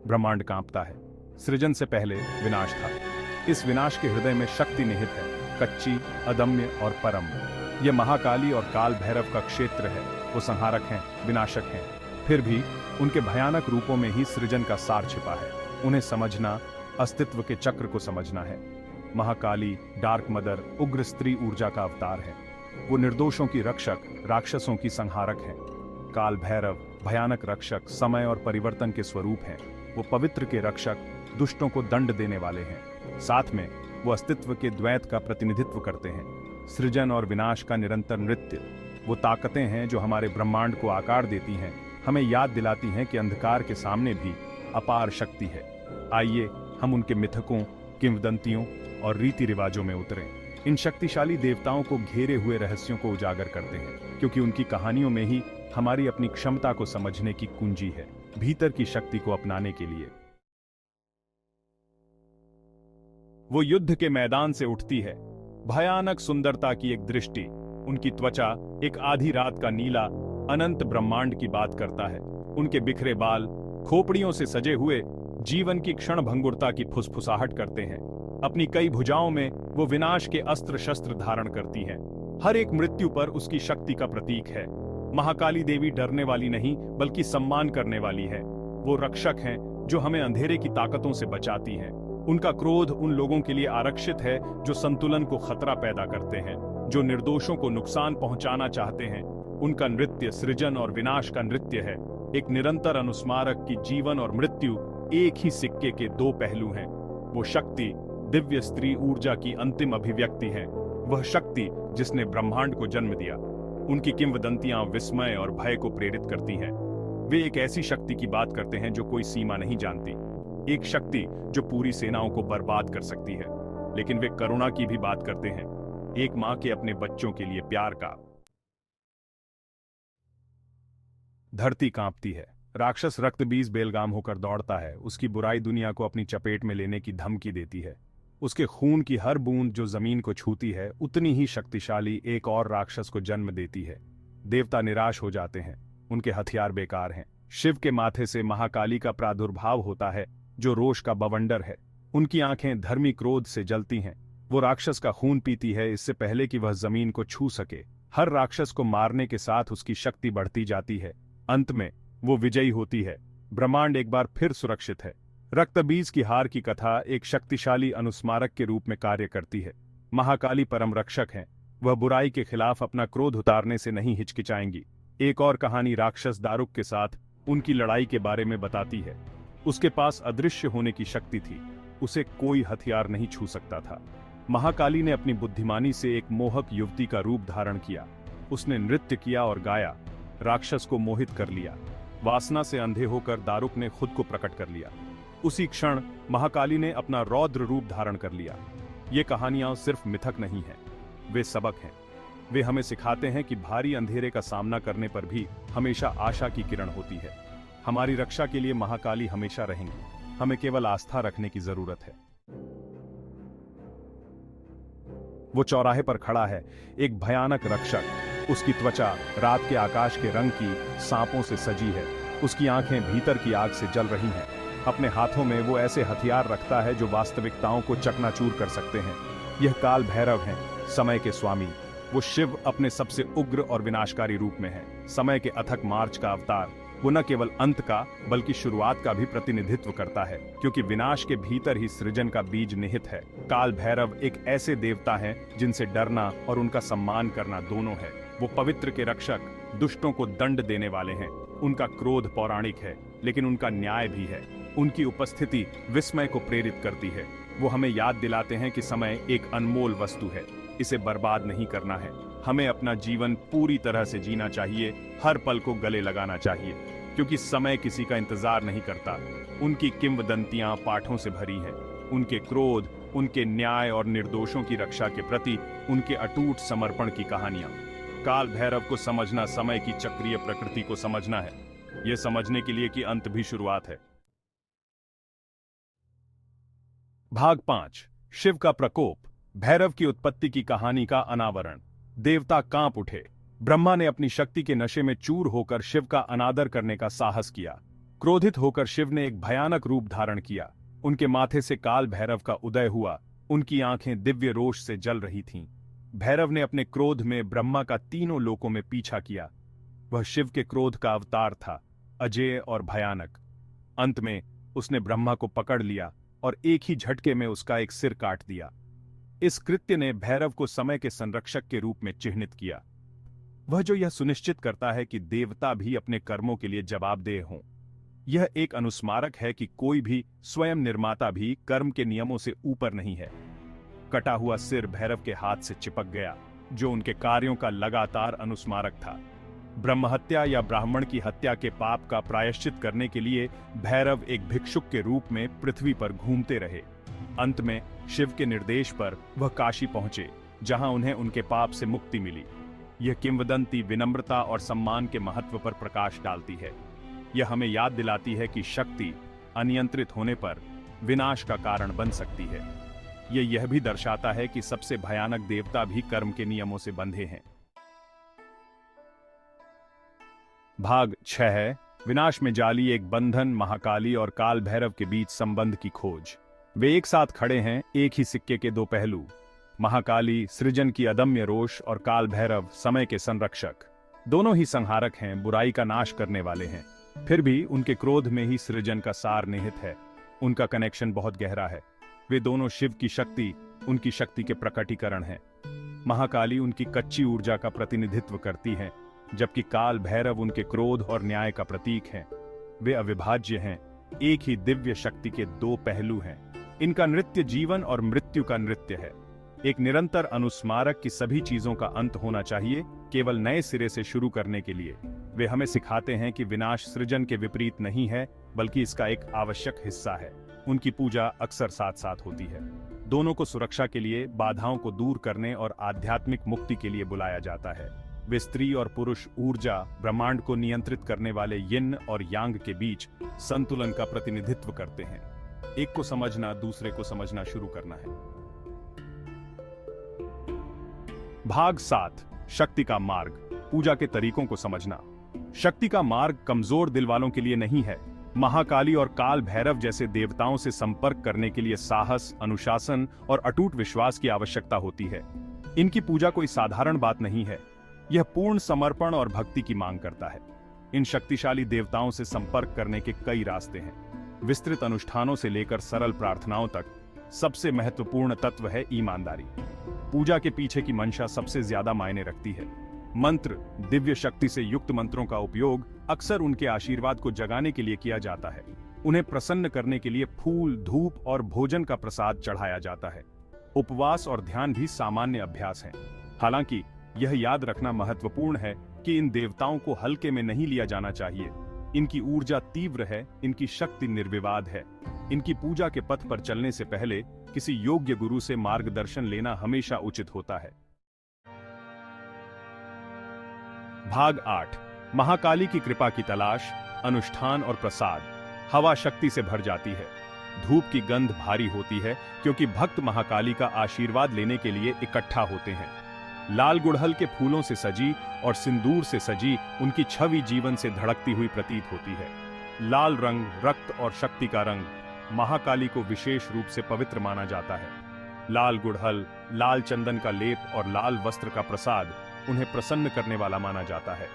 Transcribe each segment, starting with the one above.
ब्रह्मांड कांपता है। सृजन से पहले विनाश था। इस विनाश के हृदय में शक्ति निहित है, कच्ची, अदम्य और परम। यह महाकाली और काल भैरव का क्षेत्र है। वो संहारक हैं, विनाशक हैं, फिर भी उनके भयानक रूपों में ही सृजन का सार छिपा है। उन्हें समझना अस्तित्व के चक्र को समझना है। महाकाली डार्क मदर उग्र स्त्री ऊर्जा का अवतार है। वो निर्दोषों की रक्षक, राक्षसों की संहारक है। काल भैरव भयानक रक्षक, समय और परिवर्तन के स्वरूप हैं। वो पवित्र के रक्षक, दुष्टों को दंड देने वाले हैं। साथ में वो अस्तित्व के द्वैत का प्रतिनिधित्व करते हैं, सृजन और विनाश का निरंतर नृत्य। वो ताकतें हैं जो हमारे ब्रह्मांड को आकार देती हैं, हमें याद दिलाती हैं कि अंधकार के सामने भी अपार शक्ति है। आइए हम उनके मिथकों, किंवदंतियों और रीति रिवाजों में उतरें। इन शक्तिशाली देवताओं को घेरे हुए रहस्यों को उजागर करते हैं, क्योंकि उनकी कहानियों में ही हमारी अपनी क्षमता को समझने की कुंजी है, भीतर की शक्ति को अपनाने के लिए। वो युद्ध के मैदान से उठती है, भयानक सुंदरता की एक दृष्टि। उनकी त्वचा एक आधी रात का नीला अनंत ब्रह्मांड की बात करता है। उनके बिखरे बाल खोपड़ियों से सजे हुए जीवन की क्षण भंगुरता की फुसफुसाहट करते हैं। अपनी कई भुजाओं में वो विनाश के अस्त्र शस्त्र धारण करती हैं। हर एक मृत्यु पर उसकी शक्ति का प्रतीक है। महाकाली देवी डरने वाली नहीं, बल्कि सम्मान करने वाली है। वो रक्षक हैं जो हमें अंधेरे की ताकतों से बचाती हैं। उनका क्रोध उन लोगों के लिए आरक्षित है जो संतुलन को खतरा पैदा करते हैं, जो निर्दोषों को नुकसान पहुंचाना चाहते हैं। उनका नृत्य सृजन और विनाश का नृत्य है, एक निरंतर अनुस्मारक की जीवन और मृत्यु एक ही सिक्के के दो पहलू हैं। वो शक्ति दिव्य स्त्री ऊर्जा की अंतिम अभिव्यक्ति है, वह शक्ति जिसने ब्रह्मांड को जन्म दिया। उनकी किंवदंतियां विस्मय और भय को प्रेरित करती हैं। वे एक ऐसी शक्ति की बात करते हैं जो कोई सीमा नहीं जानती, एक शक्ति जो पूरी सेनाओं को बर्बाद कर सकती है। लेकिन वे करुणा की भी बात करते हैं, एक मां के अपने बच्चों के लिए प्यार का। धरती कांपती है, राक्षस रक्तबीज बेलगाम होकर दौड़ता है। उसकी बुराई दुनिया को अपनी चपेट में लेने की धमकी देती है। उसके खून की हर बूंद जो जमीन को छूती है, उतनी ही शक्तिशाली एक और राक्षस को जन्म देती है। देवता निराश हो जाते हैं, उनके हथियार बेकार हैं। शिव के माथे से महाकाली का प्रादुर्भाव होता है, जो रोष का बवंडर है। उनकी आंखें धर्मी क्रोध से जलती हैं। वो राक्षस का खून पीती है इससे पहले कि वह जमीन को छू सके। हर राक्षस को मारने के साथ उसकी शक्ति बढ़ती जाती है। अंत में वो विजयी होती है। ब्रह्मांड एक बार फिर सुरक्षित है। रक्तबीज की हार की कथा एक शक्तिशाली अनुस्मारक के रूप में कार्य करती है। महाकाली परम रक्षक हैं, वह बुराई के खिलाफ अपना क्रोध उतारने से नहीं हिचकिचाएंगी। एक और कहानी राक्षस दारुक के साथ उनकी लड़ाई के बारे में बताती है। उसके पास अदृश्य होने की शक्ति थी, उसे कोई हथियार नहीं छू सकता था। महाकाली ने अपनी बुद्धिमानी से एक मोहक युवती का रूप धारण किया। उसने नृत्य किया और गाया, राक्षस को मोहित कर लिया। वासना से अंधे होकर दारुक ने खुद को प्रकट कर लिया। उसी क्षण महाकाली ने अपना रौद्र रूप धारण कर लिया। ये कहानियां सिर्फ मिथक नहीं है, वे सबक हैं। वे हमें सिखाते हैं कि भारी अंधेरे का सामना करने पर भी हमेशा आशा की किरण होती है। हमारी रक्षा के लिए महाकाली हमेशा रहेंगी, हमें केवल आस्था रखने की जरूरत है। वो चौराहे पर खड़ा है, एक भयानक रक्षक। उसकी त्वचा रात के आकाश के रंग की सांपों से सजी है। उसकी आंखें भीतर की आग से जल रही हैं। अपने हाथों में वो ऐसे हथियार रखता है जो वास्तविकताओं को चकनाचूर कर सकते हैं। यह काल भैरव हैं, समय के स्वामी। वो शिव अपने सबसे उग्र और विनाशकारी रूप में है, समय के अथक मार्च का अवतार। वो न केवल अंत का बल्कि शुरुआत का भी प्रतिनिधित्व करता है, क्योंकि विनाश के भीतर ही सृजन का बीज निहित है। काल भैरव एक ऐसे देवता हैं जिनसे डरना और उनका सम्मान करना दोनों है। वो पवित्र के रक्षक, दुष्टों को दंड देने वाले हैं। उनका क्रोध पौराणिक है, लेकिन उनका न्याय भी है। उनकी उपस्थिति विस्मय को प्रेरित करती है। वो हमें याद दिलाते हैं कि समय एक अनमोल वस्तु है, इसे बर्बाद नहीं करना है। हमें अपना जीवन पूरी तरह से जीना चाहिए, हर पल को गले लगाना चाहिए, क्योंकि समय किसी का इंतजार नहीं करता। उनकी किंवदंतियां पाठों से भरी हैं। उनके क्रोध, उनके न्याय और निर्दोषों की रक्षा के प्रति उनके अटूट समर्पण की कहानियां। काल भैरव को समझना समय की चक्रीय प्रकृति को समझना है, यह समझने के लिए कि अंत भी शुरुआत है। भाग 5, शिव का प्रकोप। भैरव की उत्पत्ति की कहानी का अनावरण। देवता कांप उठे। ब्रह्मा ने अपनी शक्ति के नशे में चूर होकर शिव का अनादर करने का साहस किया। क्रोधित होकर शिव ने एक भयानक रूप धारण किया। उनके माथे से काल भैरव का उदय हुआ। उनकी आंखें दिव्य रोष से जल रही थीं। भैरव ने अपने क्रोध में ब्रह्मा का तीनों लोकों में पीछा किया। वह शिव के क्रोध का अवतार था, अजेय और भयानक। अंत में उसने ब्रह्मा को पकड़ लिया और एक ही झटके में उसका एक सिर काट दिया। इस कृत्य ने भैरव को समय के संरक्षक के रूप में चिह्नित किया, वह जो यह सुनिश्चित करता है कि देवता भी अपने कर्मों के लिए जवाबदेह हों। यह एक अनुस्मारक है कि कोई भी स्वयं निर्माता भी कर्म के नियमों से ऊपर नहीं है। कटा हुआ सिर भैरव के हाथ से चिपक गया, जो उनके कार्यों का लगातार अनुस्मारक था। ब्रह्महत्या या ब्राह्मण की हत्या के पाप का प्रायश्चित करने के लिए भैरव एक भिक्षुक के रूप में पृथ्वी पर घूमते रहे। अंत में शिव के निर्देश पर वह काशी पहुंचे, जहां उन्हें उनके पाप से मुक्ति मिली। यह किंवदंती विनम्रता और सम्मान के महत्व पर प्रकाश डालती है। यह हमें याद दिलाती है कि शक्ति अनियंत्रित होने पर विनाश का कारण बन सकती है। यह भी दर्शाता है कि सबसे भयानक देवता भी कर्म के नियमों से बंधे हैं। भाग 6 है विनाश में जाली एक बंधन, महाकाली और काल भैरव के बीच संबंध की खोज। वे एक साथ खड़े हैं, एक ही सिक्के के दो पहलू। महाकाली सृजन की अदम्य रोष और काल भैरव समय के संरक्षक। दोनों ही संहारक हैं, बुराई का नाश करने वाले हैं। फिर भी उनके क्रोध में ही सृजन का सार निहित है। उनका कनेक्शन बहुत गहरा है। वे दोनों शिव की शक्ति, उनकी शक्ति के प्रकटीकरण हैं। महाकाली उनकी कच्ची ऊर्जा का प्रतिनिधित्व करती हैं, जबकि काल भैरव उनके क्रोध और न्याय का प्रतीक हैं। वे अविभाज्य हैं, एक ही दिव्य शक्ति के दो पहलू हैं। इनका नृत्य जीवन और मृत्यु का नृत्य है, एक निरंतर अनुस्मारक कि सभी चीजों का अंत होना चाहिए, केवल नए सिरे से शुरू करने के लिए। वे हमें सिखाते हैं कि विनाश सृजन के विपरीत नहीं है, बल्कि इसका एक आवश्यक हिस्सा है। उनकी पूजा अक्सर साथ साथ होती है। दोनों को सुरक्षा के लिए, बाधाओं को दूर करने और आध्यात्मिक मुक्ति के लिए बुलाया जाता है। वे स्त्री और पुरुष ऊर्जा, ब्रह्मांड को नियंत्रित करने वाले यिन और यांग के बीच संतुलन का प्रतिनिधित्व करते हैं। एक को समझना दूसरे को समझना शुरू करना है। भाग 7 शक्ति का मार्ग, पूजा के तरीकों को समझना। शक्ति का मार्ग कमजोर दिल वालों के लिए नहीं है। महाकाली और काल भैरव जैसे देवताओं से संपर्क करने के लिए साहस, अनुशासन और अटूट विश्वास की आवश्यकता होती है। इनकी पूजा कोई साधारण बात नहीं है। यह पूर्ण समर्पण और भक्ति की मांग करता है। इन शक्तिशाली देवताओं से संपर्क करने के कई रास्ते हैं। विस्तृत अनुष्ठानों से लेकर सरल प्रार्थनाओं तक सबसे महत्वपूर्ण तत्व है ईमानदारी। पूजा के पीछे की मंशा सबसे ज्यादा मायने रखती है। मंत्र, दिव्य शक्ति से युक्त मंत्रों का उपयोग अक्सर उनके आशीर्वाद को जगाने के लिए किया जाता है। उन्हें प्रसन्न करने के लिए फूल, धूप और भोजन का प्रसाद चढ़ाया जाता है। उपवास और ध्यान भी सामान्य अभ्यास हैं। हालांकि यह याद रखना महत्वपूर्ण है कि इन देवताओं को हल्के में नहीं लिया जाना चाहिए। इनकी ऊर्जा तीव्र है, इनकी शक्ति निर्विवाद है। इनकी पूजा के पथ पर चलने से पहले किसी योग्य गुरु से मार्गदर्शन लेना हमेशा उचित होता है। भाग 8 महाकाली की कृपा की तलाश, अनुष्ठान और प्रसाद। हवा शक्ति से भर जाती है। धूप की गंध भारी होती है, क्योंकि भक्त महाकाली का आशीर्वाद लेने के लिए इकट्ठा होते हैं। लाल गुड़हल के फूलों से सजी और सिंदूर से सजी उनकी छवि जीवन से धड़कती हुई प्रतीत होती है। लाल रंग, रक्त और शक्ति का रंग, महाकाली को विशेष रूप से पवित्र माना जाता है। लाल गुड़हल, लाल चंदन का लेप और लाल वस्त्र का प्रसाद उन्हें प्रसन्न करने वाला माना जाता है।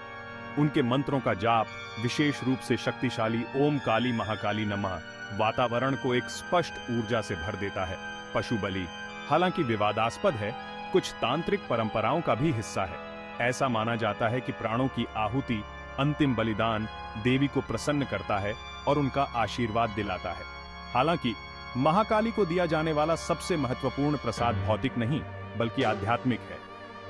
उनके मंत्रों का जाप, विशेष रूप से शक्तिशाली ओम काली महाकाली नमः, वातावरण को एक स्पष्ट ऊर्जा से भर देता है। पशु बलि, हालांकि विवादास्पद है, कुछ तांत्रिक परंपराओं का भी हिस्सा है। ऐसा माना जाता है कि प्राणों की आहुति, अंतिम बलिदान देवी को प्रसन्न करता है और उनका आशीर्वाद दिलाता है। हालांकि महाकाली को दिया जाने वाला सबसे महत्वपूर्ण प्रसाद भौतिक नहीं, बल्कि आध्यात्मिक है।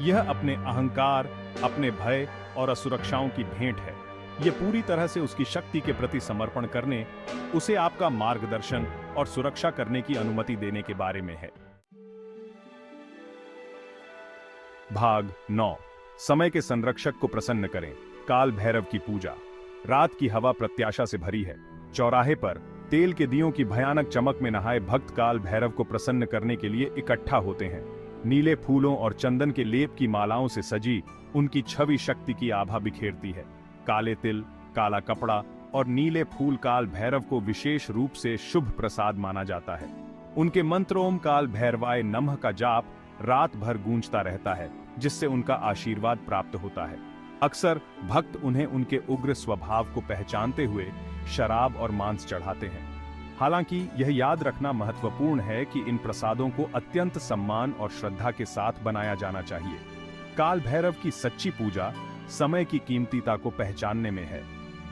यह अपने अहंकार, अपने भय और असुरक्षाओं की भेंट है। यह पूरी तरह से उसकी शक्ति के प्रति समर्पण करने, उसे आपका मार्गदर्शन और सुरक्षा करने की अनुमति देने के बारे में है। भाग 9 समय के संरक्षक को प्रसन्न करें, काल भैरव की पूजा। रात की हवा प्रत्याशा से भरी है। चौराहे पर तेल के दियों की भयानक चमक में नहाए भक्त काल भैरव को प्रसन्न करने के लिए इकट्ठा होते हैं। नीले फूलों और चंदन के लेप की मालाओं से सजी उनकी छवि शक्ति की आभा बिखेरती है। काले तिल, काला कपड़ा और नीले फूल काल भैरव को विशेष रूप से शुभ प्रसाद माना जाता है। उनके मंत्र ओम काल भैरवाय नमः का जाप रात भर गूंजता रहता है, जिससे उनका आशीर्वाद प्राप्त होता है। अक्सर भक्त उन्हें उनके उग्र स्वभाव को पहचानते हुए शराब और मांस चढ़ाते हैं। हालांकि यह याद रखना महत्वपूर्ण है कि इन प्रसादों को अत्यंत सम्मान और श्रद्धा के साथ बनाया जाना चाहिए। काल भैरव की सच्ची पूजा समय की कीमतीता को पहचानने में है।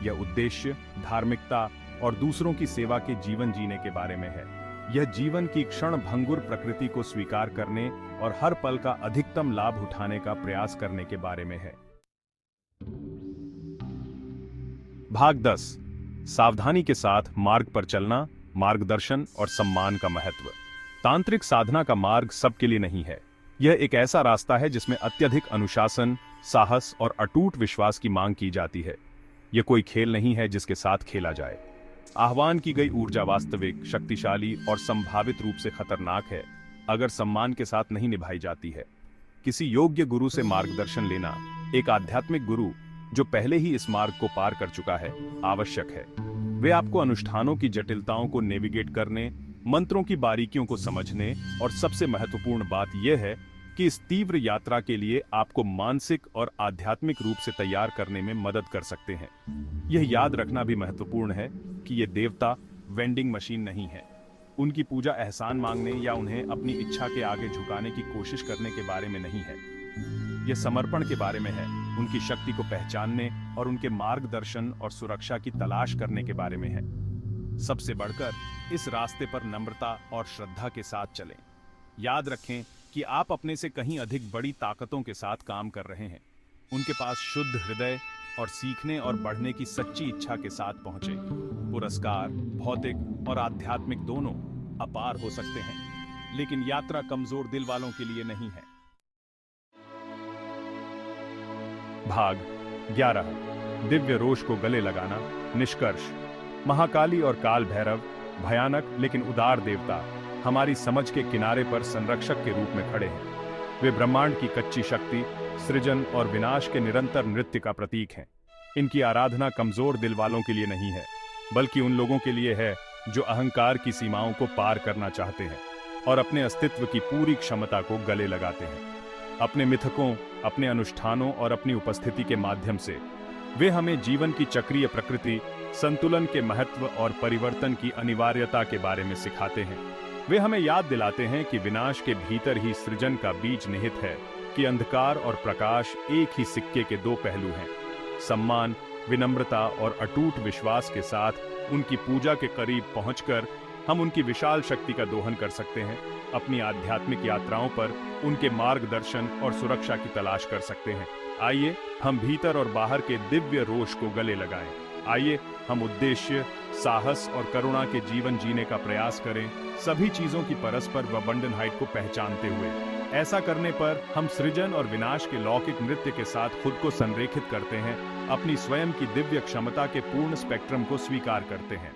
यह उद्देश्य, धार्मिकता और दूसरों की सेवा के जीवन जीने के बारे में है। यह जीवन की क्षण भंगुर प्रकृति को स्वीकार करने और हर पल का अधिकतम लाभ उठाने का प्रयास करने के बारे में है। भाग 10। सावधानी के साथ मार्ग पर चलना, मार्गदर्शन और सम्मान का महत्व। तांत्रिक साधना का मार्ग सबके लिए नहीं है। यह एक ऐसा रास्ता है जिसमें अत्यधिक अनुशासन, साहस और अटूट विश्वास की मांग की जाती है। यह कोई खेल नहीं है जिसके साथ खेला जाए। आह्वान की गई ऊर्जा वास्तविक, शक्तिशाली और संभावित रूप से खतरनाक है अगर सम्मान के साथ नहीं निभाई जाती है। किसी योग्य गुरु से मार्गदर्शन लेना, एक आध्यात्मिक गुरु जो पहले ही इस मार्ग को पार कर चुका है, आवश्यक है। वे आपको अनुष्ठानों की जटिलताओं को नेविगेट करने, मंत्रों की बारीकियों को समझने और सबसे महत्वपूर्ण बात यह है कि इस तीव्र यात्रा के लिए आपको मानसिक और आध्यात्मिक रूप से तैयार करने में मदद कर सकते हैं। यह याद रखना भी महत्वपूर्ण है कि ये देवता वेंडिंग मशीन नहीं है। उनकी पूजा एहसान मांगने या उन्हें अपनी इच्छा के आगे झुकाने की कोशिश करने के बारे में नहीं है। यह समर्पण के बारे में है, उनकी शक्ति को पहचानने और उनके मार्गदर्शन और सुरक्षा की तलाश करने के बारे में है। सबसे बढ़कर इस रास्ते पर नम्रता और श्रद्धा के साथ चलें। याद रखें कि आप अपने से कहीं अधिक बड़ी ताकतों के साथ काम कर रहे हैं। उनके पास शुद्ध हृदय और सीखने और बढ़ने की सच्ची इच्छा के साथ पहुंचे। पुरस्कार, भौतिक और आध्यात्मिक दोनों अपार हो सकते हैं, लेकिन यात्रा कमजोर दिल वालों के लिए नहीं है। भाग 11। दिव्य रोष को गले लगाना। निष्कर्ष: महाकाली और काल भैरव भयानक लेकिन उदार देवता हमारी समझ के किनारे पर संरक्षक के रूप में खड़े हैं। वे ब्रह्मांड की कच्ची शक्ति, सृजन और विनाश के निरंतर नृत्य का प्रतीक हैं। इनकी आराधना कमजोर दिल वालों के लिए नहीं है, बल्कि उन लोगों के लिए है जो अहंकार की सीमाओं को पार करना चाहते हैं और अपने अस्तित्व की पूरी क्षमता को गले लगाते हैं। अपने मिथकों, अपने अनुष्ठानों और अपनी उपस्थिति के माध्यम से वे हमें जीवन की चक्रीय प्रकृति, संतुलन के महत्व और परिवर्तन की अनिवार्यता के बारे में सिखाते हैं। वे हमें याद दिलाते हैं कि विनाश के भीतर ही सृजन का बीज निहित है, कि अंधकार और प्रकाश एक ही सिक्के के दो पहलू हैं। सम्मान, विनम्रता और अटूट विश्वास के साथ उनकी पूजा के करीब पहुंचकर हम उनकी विशाल शक्ति का दोहन कर सकते हैं। अपनी आध्यात्मिक यात्राओं पर उनके मार्गदर्शन और सुरक्षा की तलाश कर सकते हैं। आइए हम भीतर और बाहर के दिव्य रोष को गले लगाएं। आइए हम उद्देश्य, साहस और करुणा के जीवन जीने का प्रयास करें, सभी चीजों की परस्पर व बंधनहाइट को पहचानते हुए। ऐसा करने पर हम सृजन और विनाश के लौकिक नृत्य के साथ खुद को संरेखित करते हैं, अपनी स्वयं की दिव्य क्षमता के पूर्ण स्पेक्ट्रम को स्वीकार करते हैं।